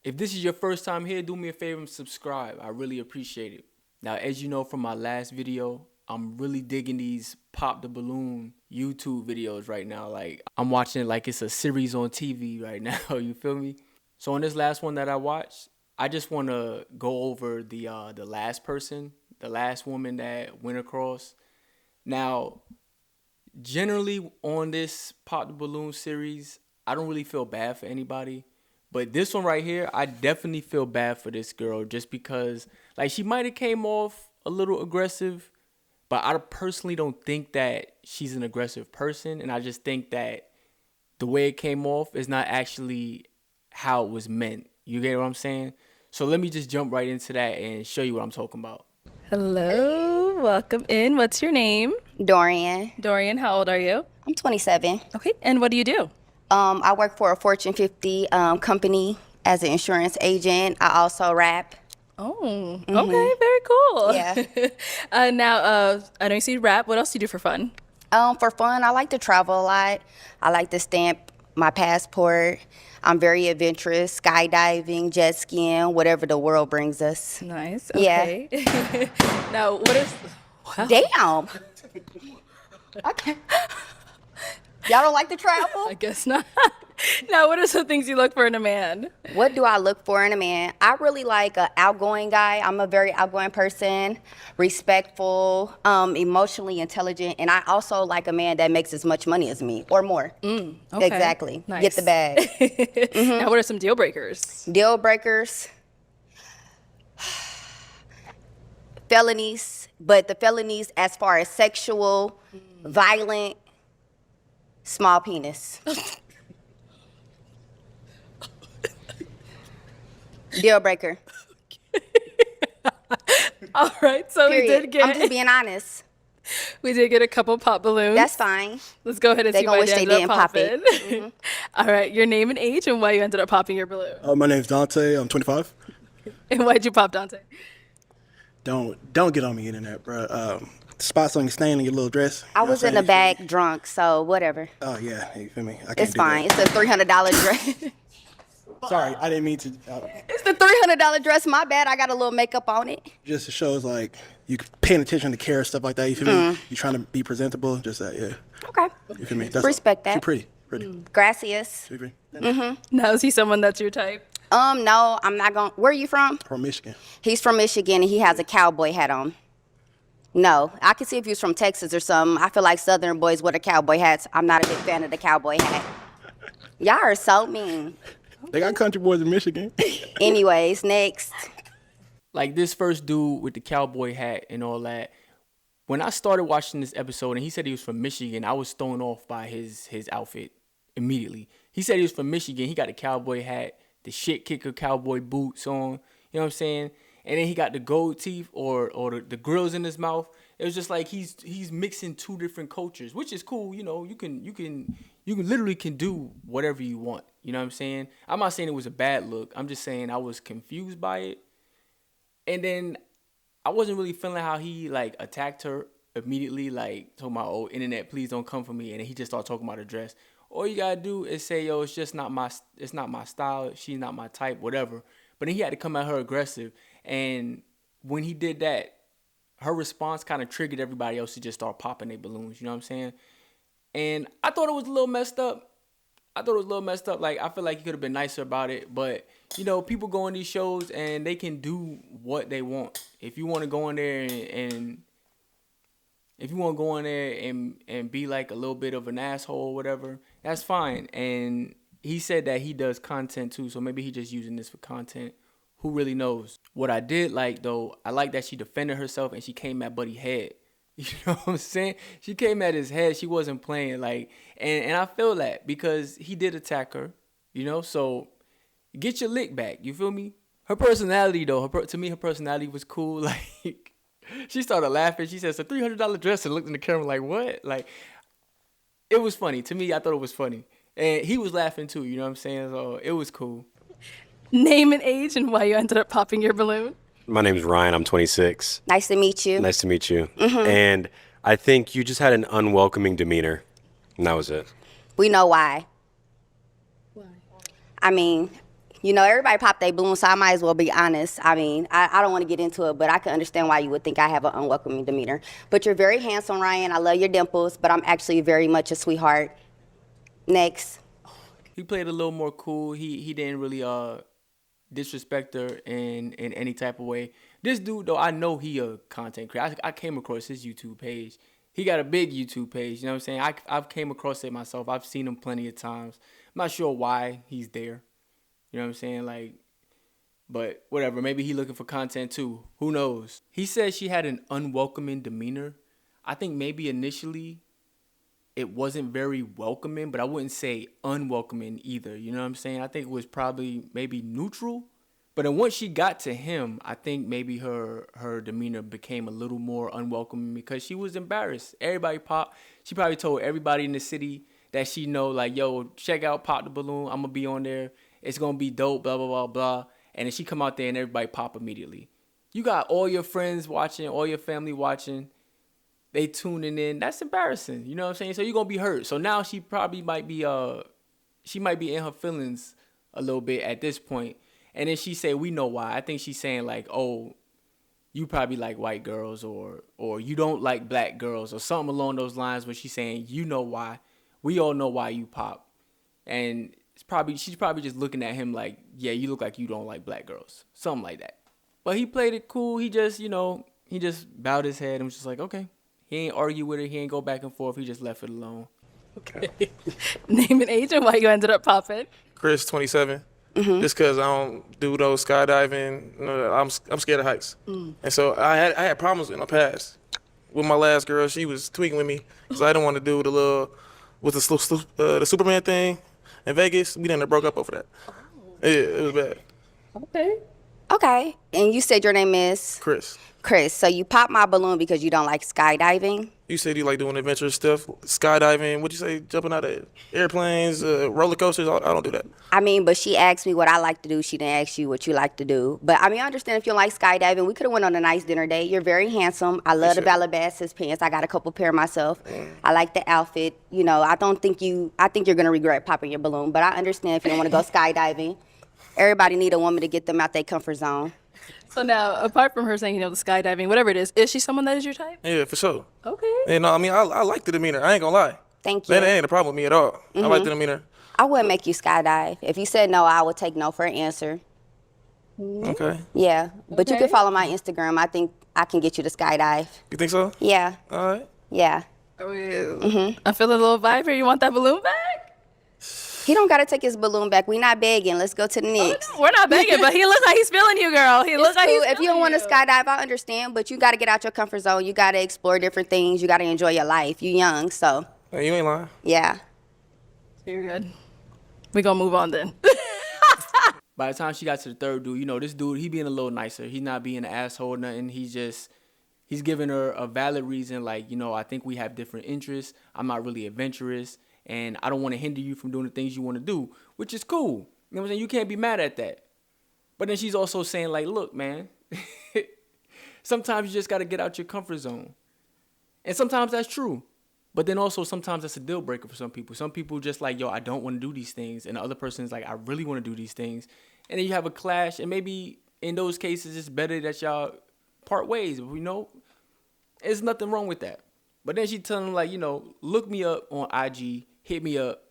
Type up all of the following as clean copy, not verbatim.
If this is your first time here, do me a favor and subscribe. I really appreciate it. Now, as you know from my last video, I'm really digging these Pop the Balloon YouTube videos right now. Like, I'm watching it like it's a series on TV right now. You feel me? So on this last one that I watched, I just want to go over the last person, the last woman that went across. Now, generally on this Pop the Balloon series, I don't really feel bad for anybody. But this one right here, I definitely feel bad for this girl just because, like, she might have came off a little aggressive, but I personally don't think that she's an aggressive person. And I just think that the way it came off is not actually how it was meant. You get what I'm saying? So let me just jump right into that and show you what I'm talking about. Hello, welcome in. What's your name? Dorian. Dorian, how old are you? I'm 27. Okay, and what do you do? I work for a Fortune 50 company as an insurance agent. I also rap. Oh, okay, very cool. Yeah. Now, I know you see rap. What else do you do for fun? For fun, I like to travel a lot. I like to stamp my passport. I'm very adventurous, skydiving, jet skiing, whatever the world brings us. Nice. Yeah. Okay. Now, what is? Wow. Damn. Okay. Y'all don't like to travel? I guess not. Now, what are some things you look for in a man? What do I look for in a man? I really like an outgoing guy. I'm a very outgoing person, respectful, emotionally intelligent, and I also like a man that makes as much money as me or more. Okay. Exactly. Nice. Get the bag. Now, what are some deal breakers? Deal breakers. Felonies, but the felonies as far as sexual, violent, small penis. Deal breaker. All right, so Period. I'm just being honest. we did get a couple pop balloons. That's fine. Let's go ahead and They see gonna why wish they they ended didn't up pop popping. it. All right, your name and age and why you ended up popping your balloon. My name's Dante. I'm 25. And why'd you pop Dante? Don't get on me, internet, bro. Spots on your stain on your little dress. I You know was what in the I'm saying? bag drunk, so whatever. Oh yeah, you feel me? I can't It's do fine. that. It's a $300 dress. Sorry, I didn't mean to. It's the $300 dress. My bad. I got a little makeup on it. Just shows like you paying attention to care stuff like that. You feel me? You trying to be presentable. Just that, yeah. Okay. You feel me? That's Respect all. that. She pretty. Gracias. You feel me? Now, is he someone that's your type? No, I'm not going. Where are you from? From Michigan. He's from Michigan and he has a cowboy hat on. No, I can see if he was from Texas or something. I feel like Southern boys wear the cowboy hats. I'm not a big fan of the cowboy hat. Y'all are so mean. They got country boys in Michigan. Anyways, next. Like this first dude with the cowboy hat and all that. When I started watching this episode and he said he was from Michigan, I was thrown off by his outfit immediately. He said he was from Michigan. He got the cowboy hat, the shit kicker cowboy boots on. You know what I'm saying? And then he got the gold teeth or the grills in his mouth. It was just like he's mixing two different cultures, which is cool. You know, you can literally can do whatever you want. You know what I'm saying? I'm not saying it was a bad look. I'm just saying I was confused by it. And then I wasn't really feeling how he like attacked her immediately, like talking about, oh, internet, please don't come for me. And then he just started talking about her dress. All you gotta do is say, yo, it's not my style. She's not my type, whatever. But then he had to come at her aggressive. And when he did that, her response kind of triggered everybody else to just start popping their balloons. You know what I'm saying? And I thought it was a little messed up. Like, I feel like he could have been nicer about it. But, you know, people go on these shows and they can do what they want. If you want to go in there and be like a little bit of an asshole or whatever, that's fine. And he said that he does content too. So maybe he just using this for content. Who really knows? What I did like, though, I like that she defended herself and she came at Buddy's head. You know what I'm saying? She came at his head. She wasn't playing like, and I feel that because he did attack her, you know. So get your lick back. You feel me? Her personality though, to me, her personality was cool. Like she started laughing. She said, "It's a $300 dress," and looked in the camera like, "What?" Like it was funny to me. I thought it was funny, and he was laughing too. You know what I'm saying? So it was cool. Name and age and why you ended up popping your balloon. My name's Ryan. I'm 26. Nice to meet you. Nice to meet you. And I think you just had an unwelcoming demeanor, and that was it. We know why. Why? I mean, You know, everybody pop their balloon, so I might as well be honest. I mean, I don't want to get into it, but I can understand why you would think I have an unwelcoming demeanor. But you're very handsome, Ryan. I love your dimples, but I'm actually very much a sweetheart. Next. He played a little more cool. He didn't really disrespect her in any type of way. This dude though, I know he a content creator. I came across his YouTube page. He got a big YouTube page. You know what I'm saying? I've came across it myself. I've seen him plenty of times. I'm not sure why he's there. You know what I'm saying? Like, but whatever. Maybe he looking for content too. Who knows? He said she had an unwelcoming demeanor. I think maybe initially it wasn't very welcoming, but I wouldn't say unwelcoming either. You know what I'm saying? I think it was probably maybe neutral. But then once she got to him, I think maybe her demeanor became a little more unwelcoming because she was embarrassed. Everybody popped. She probably told everybody in the city that she know, like, yo, check out Pop the Balloon. I'm going to be on there. It's going to be dope, blah, blah, blah, blah. And then she come out there and everybody pop immediately. You got all your friends watching, all your family watching. They tuning in. That's embarrassing. You know what I'm saying? So you're going to be hurt. So now she probably might be in her feelings a little bit at this point. And then she say, we know why. I think she's saying like, oh, you probably like white girls or you don't like black girls or something along those lines when she's saying, you know why. We all know why you pop. And she's probably just looking at him like, yeah, you look like you don't like black girls. Something like that. But he played it cool. He just, he just bowed his head and was just like, okay. He ain't argue with her. He ain't go back and forth. He just left it alone. Okay. Name and age and why you ended up popping. Chris, 27. Just because I don't do those skydiving. I'm scared of heights. And so I had problems in the past. With my last girl, she was tweaking with me because I didn't want to do the Superman thing in Vegas. We done broke up over that. Yeah, it was bad. Okay. And you said your name is? Chris, So you popped my balloon because you don't like skydiving? you said you like doing adventurous stuff, skydiving. What'd you say? Jumping out of airplanes, roller coasters. I don't do that. I mean, but she asked me what I like to do. She didn't ask you what you like to do. But I mean, I understand if you don't like skydiving. We could have went on a nice dinner date. You're very handsome. I love the Calabasas pants. I got a couple pair myself. I like the outfit. You know, I think you're gonna regret popping your balloon. But I understand if you don't want to go skydiving. Everybody need a woman to get them out their comfort zone. So now, apart from her saying, the skydiving, whatever it is she someone that is your type? Yeah, for sure. Okay. And I mean, I like the demeanor. I ain't gonna lie. Thank you. That ain't a problem with me at all. I like the demeanor. I wouldn't make you skydive. If you said no, I would take no for an answer. Okay. Yeah, but you Okay. can follow my Instagram. I think I can get you to skydive. You think so? Yeah, All right. yeah. I'm feeling a little vibe here. You want that balloon back? He don't gotta take his balloon back. We not begging. Let's go to the next. We're not begging, but he looks like he's feeling you, girl. He looks like Cool. he's If you don't want to skydive, I understand, but you gotta get out your comfort zone. You gotta explore different things. You gotta enjoy your life. You young, so Hey, you ain't lying. yeah. You're good. We gonna move on then. By the time she got to the third dude, this dude, he being a little nicer. He's not being an asshole or nothing. He's giving her a valid reason, like, I think we have different interests. I'm not really adventurous, and I don't want to hinder you from doing the things you want to do, which is cool. You know what I'm saying? You can't be mad at that. But then she's also saying, like, look, man, sometimes you just got to get out your comfort zone. And sometimes that's true. But then also sometimes that's a deal breaker for some people. Some people just like, yo, I don't want to do these things. And the other person is like, I really want to do these things. And then you have a clash. And maybe in those cases, it's better that y'all part ways. There's nothing wrong with that. But then she telling him, like, look me up on IG. Hit me up.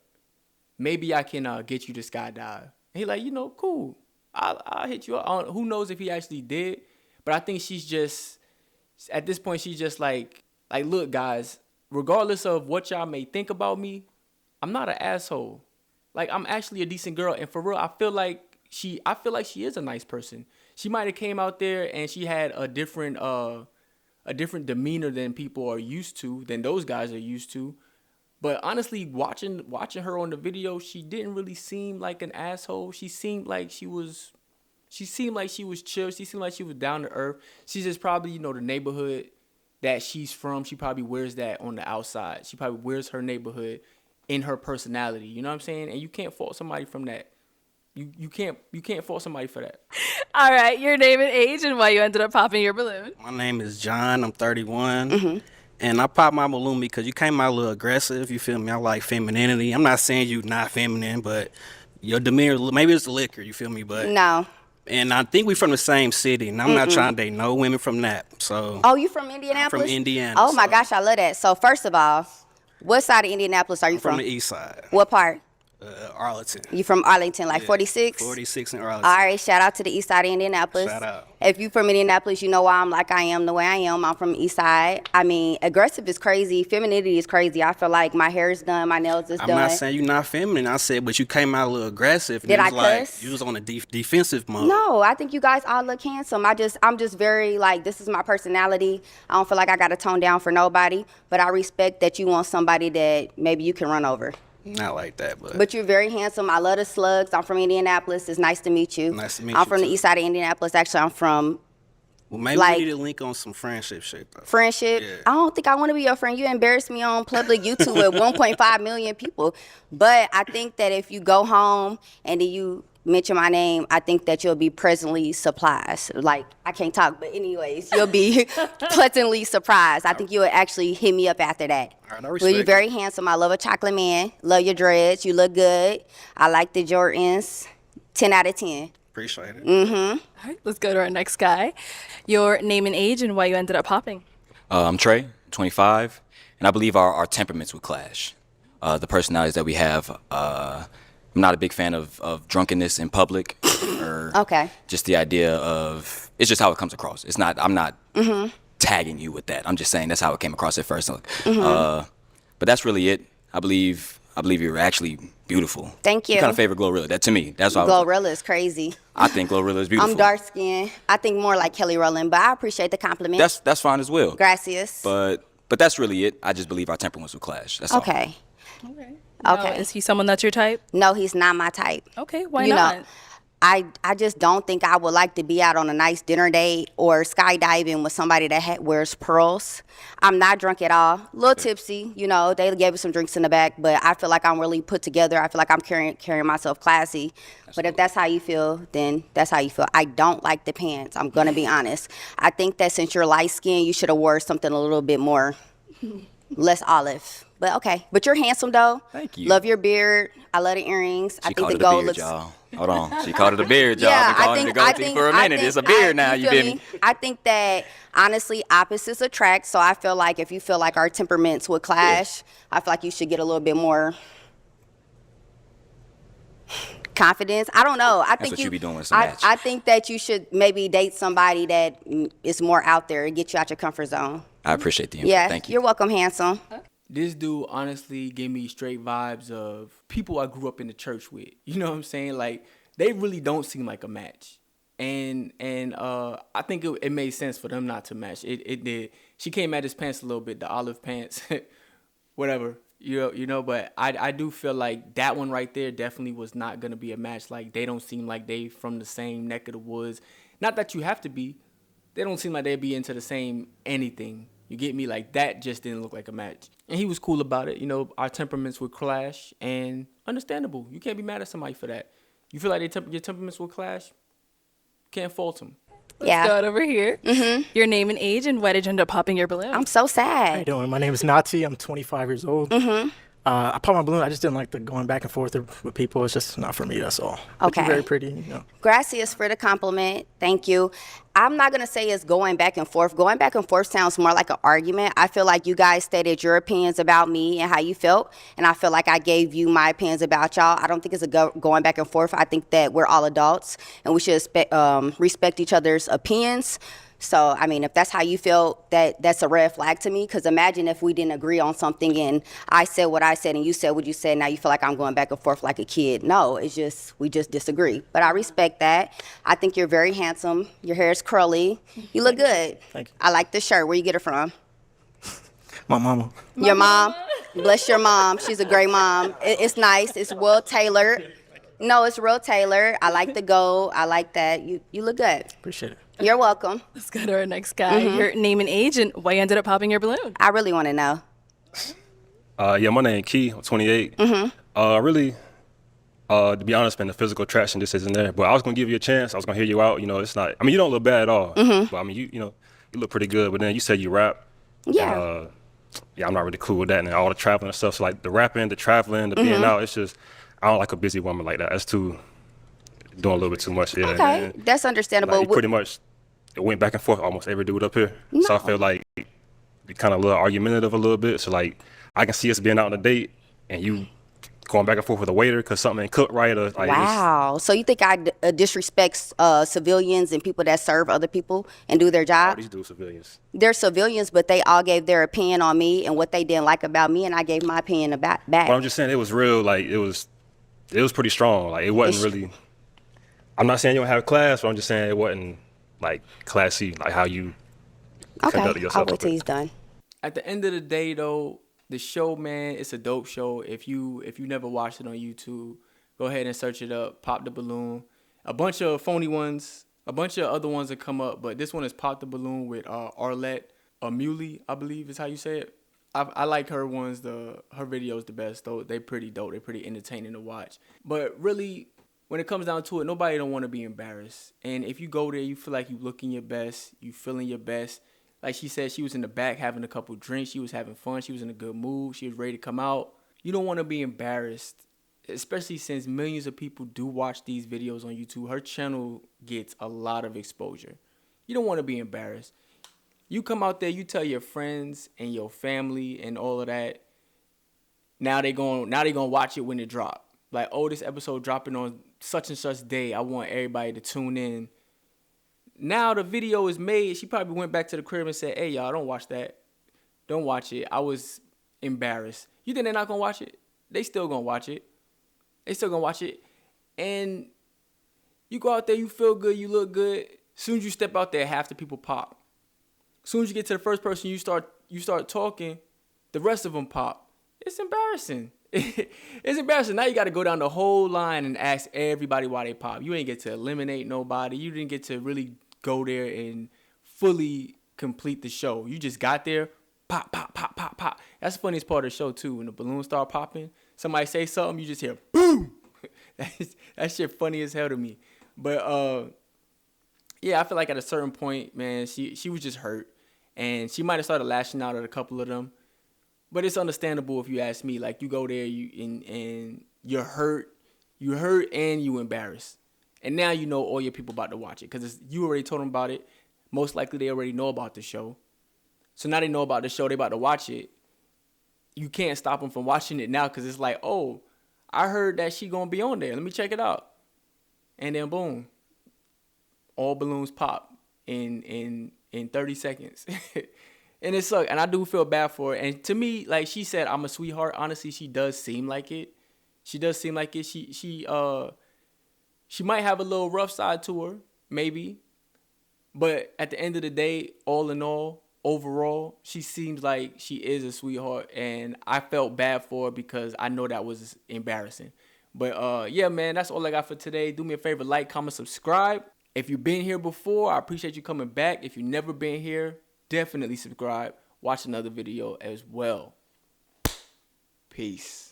Maybe I can get you to skydive. And he like, cool. I'll hit you up. Who knows if he actually did. But I think she's just, at this point, she's just like, look, guys, regardless of what y'all may think about me, I'm not an asshole. Like, I'm actually a decent girl. And for real, I feel like she is a nice person. She might have came out there and she had a different demeanor than people are used to, than those guys are used to. But honestly, watching her on the video, she didn't really seem like an asshole. She seemed like she was chill. She seemed like she was down to earth. She's just probably, the neighborhood that she's from, she probably wears that on the outside. She probably wears her neighborhood in her personality. You know what I'm saying? And you can't fault somebody from that. You can't fault somebody for that. All right, your name and age and why you ended up popping your balloon. My name is John. I'm 31. And I popped my balloon because you came out a little aggressive. You feel me? I like femininity. I'm not saying you not feminine, but your demeanor, maybe it's the liquor, you feel me? But No. and I think we from the same city, and I'm not trying to date no women from that. So Oh, you from Indianapolis? from Indiana, Oh my so- gosh, I love that. So first of all, what side of Indianapolis are you from from? the east side, What part? Arlington. You from Arlington, like 46? 46 in Arlington. All right, shout out to the east side of Indianapolis. Shout out. If you from Indianapolis, you know why I'm like I am the way I am. I'm from the east side. I mean, aggressive is crazy. Femininity is crazy. I feel like my hair is done, my nails is I'm done. not saying you're not feminine. I said, but you came out a little aggressive. And Did it I was like, cuss? you was on a defensive mode. No, I think you guys all look handsome. I'm just very like, this is my personality. I don't feel like I got to tone down for nobody, but I respect that you want somebody that maybe you can run over. Not like that, but. But you're very handsome. I love the slugs. I'm from Indianapolis. It's nice to meet you. Nice to meet I'm you, from the too. east side of Indianapolis. Actually, I'm from Well, maybe like- we need to link on some friendship shit, though. friendship. Yeah. I don't think I want to be your friend. You embarrassed me on public YouTube with 1.5 million people. But I think that if you go home and then you mention my name, I think that you'll be pleasantly surprised. Like, I can't talk, but anyways, you'll be pleasantly surprised. I think you would actually hit me up after that. All right, I Well, respect you're it. very handsome. I love a chocolate man. Love your dreads. You look good. I like the Jordans. 10 out of 10. Appreciate it. All right, let's go to our next guy. Your name and age and why you ended up popping. I'm Trey, 25, and I believe our temperaments would clash. The personalities that we have. I'm not a big fan of drunkenness in public, or Okay. just the idea of it's just how it comes across. It's not. I'm not tagging you with that. I'm just saying that's how it came across at first. But that's really it. I believe you're actually beautiful. Thank you. You kind of favor Glorilla. That to me, that's what Glorilla is crazy. I think Glorilla is beautiful. I'm dark skinned. I think more like Kelly Rowland, but I appreciate the compliment. That's fine as well. Gracias. But that's really it. I just believe our temperaments would clash. That's all. Okay. Now, Okay. is he someone that's your type? No, he's not my type. Okay, why You not? know, I just don't think I would like to be out on a nice dinner date or skydiving with somebody that wears pearls. I'm not drunk at all. A little tipsy, you know. They gave us some drinks in the back, but I feel like I'm really put together. I feel like I'm carrying myself classy. But if that's how you feel, then that's how you feel. I don't like the pants. I'm gonna be honest. I think that since you're light skinned, you should have wore something a little bit more less olive. But okay. But you're handsome though. Thank you. Love your beard. I love the earrings. I She think called the it a gold beard, looks. y'all. Hold on. She called it a beard, y'all. Yeah, Been calling it a goatee for a minute. It's a beard now. You feel me? I think that honestly, opposites attract. So I feel like if you feel like our temperaments would clash, I feel like you should get a little bit more confidence. I don't know. I think what you be doing, it's a match. I think that you should maybe date somebody that is more out there and get you out your comfort zone. I appreciate the input. Yeah, Thank you. you're welcome, handsome. This dude honestly gave me straight vibes of people I grew up in the church with. You know what I'm saying? Like, they really don't seem like a match. And I think it made sense for them not to match. It did. She came at his pants a little bit, the olive pants, whatever. You know, but I do feel like that one right there definitely was not going to be a match. Like, they don't seem like they from the same neck of the woods. Not that you have to be. They don't seem like they'd be into the same anything. You get me? Like, that just didn't look like a match. And he was cool about it. You know, our temperaments would clash, and understandable. You can't be mad at somebody for that. You feel like your temperaments will clash? Can't fault them. Let's Yeah. go over here. Your name and age and why did you end up popping your balloon? I'm so How you sad. doing? My name is Nati. I'm 25 years old. I popped my balloon. I just didn't like the going back and forth with people. It's just not for me. That's all. But you're Okay. very pretty. You know. Gracias for the compliment. Thank you. I'm not going to say it's going back and forth. Going back and forth sounds more like an argument. I feel like you guys stated your opinions about me and how you felt, and I feel like I gave you my opinions about y'all. I don't think it's a going back and forth. I think that we're all adults, and we should respect each other's opinions. So, I mean, if that's how you feel, that's a red flag to me, because imagine if we didn't agree on something and I said what I said and you said what you said, now you feel like I'm going back and forth like a kid. No, it's just, we just disagree. But I respect that. I think you're very handsome. Your hair is curly. You look good. Thank you. I like the shirt. Where you get it from? My mama. Your mom? Bless your mom. She's a great mom. It's nice. It's well tailored. No, it's real tailored. I like the gold. I like that. You look good. Appreciate it. You're welcome. Let's go to our next guy. Your name and age and why you ended up popping your balloon. I really want to know. Yeah, my name Key. I'm 28. Really, to be honest, man, the physical attraction just isn't there. But I was gonna give you a chance. I was gonna hear you out. You know, it's not. I mean, you don't look bad at all. But I mean, you know, you look pretty good. But then you said you rap. Yeah. Yeah, I'm not really cool with that. And all the traveling and stuff. So like the rapping, the traveling, the being out. It's just, I don't like a busy woman like that. That's doing a little bit too much. Yeah. Okay, And, that's understandable. like, pretty much it went back and forth almost every dude up here. So I feel like we kind of a little argumentative a little bit. So like I can see us being out on a date and you going back and forth with a waiter because something ain't cooked right. Or, like, Wow. So you think I disrespect civilians and people that serve other people and do their all job? these dudes civilians. They're civilians, but they all gave their opinion on me and what they didn't like about me, and I gave my opinion about back. But I'm just saying it was real. Like it was pretty strong. Like it wasn't really. I'm not saying you don't have class, but I'm just saying it wasn't like classy, like how you conduct Okay, yourself. I'll wait up till here. he's done. At the end of the day, though, the show, man, it's a dope show. If you never watched it on YouTube, go ahead and search it up. Pop the Balloon. A bunch of phony ones, a bunch of other ones that come up, but this one is Pop the Balloon with Arlette Muley, I believe is how you say it. I like her ones. Her videos the best though. They pretty dope. They pretty entertaining to watch. But really, when it comes down to it, nobody don't want to be embarrassed. And if you go there, you feel like you looking your best, you feeling your best. Like she said, she was in the back having a couple drinks. She was having fun. She was in a good mood. She was ready to come out. You don't want to be embarrassed, especially since millions of people do watch these videos on YouTube. Her channel gets a lot of exposure. You don't want to be embarrassed. You come out there, you tell your friends and your family and all of that. Now they gonna watch it when it drop. Like, oh, this episode dropping on such and such day. I want everybody to tune in. Now the video is made. She probably went back to the crib and said, hey, y'all, don't watch that. Don't watch it. I was embarrassed. You think they're not going to watch it? They still going to watch it. They still going to watch it. And you go out there, you feel good, you look good. As soon as you step out there, half the people pop. As soon as you get to the first person, you start talking, the rest of them pop. It's embarrassing. It's embarrassing. Now you got to go down the whole line and ask everybody why they pop. You ain't get to eliminate nobody. You didn't get to really go there and fully complete the show. You just got there, pop, pop, pop, pop, pop. That's the funniest part of the show, too. When the balloons start popping, somebody say something, you just hear, boom. That shit funny as hell to me. But, yeah, I feel like at a certain point, man, she was just hurt. And she might have started lashing out at a couple of them. But it's understandable if you ask me. Like, you go there and you're hurt. You hurt and you embarrassed. And now you know all your people about to watch it. Because you already told them about it. Most likely they already know about the show. So now they know about the show. They about to watch it. You can't stop them from watching it now because it's like, oh, I heard that she going to be on there. Let me check it out. And then boom. All balloons pop in 30 seconds. And it sucks. And I do feel bad for her. And to me, like she said, I'm a sweetheart. Honestly, she does seem like it. She does seem like it. She might have a little rough side to her, maybe. But at the end of the day, all in all, overall, she seems like she is a sweetheart. And I felt bad for her because I know that was embarrassing. But yeah, man, that's all I got for today. Do me a favor, like, comment, subscribe. If you've been here before, I appreciate you coming back. If you've never been here, definitely subscribe. Watch another video as well. Peace.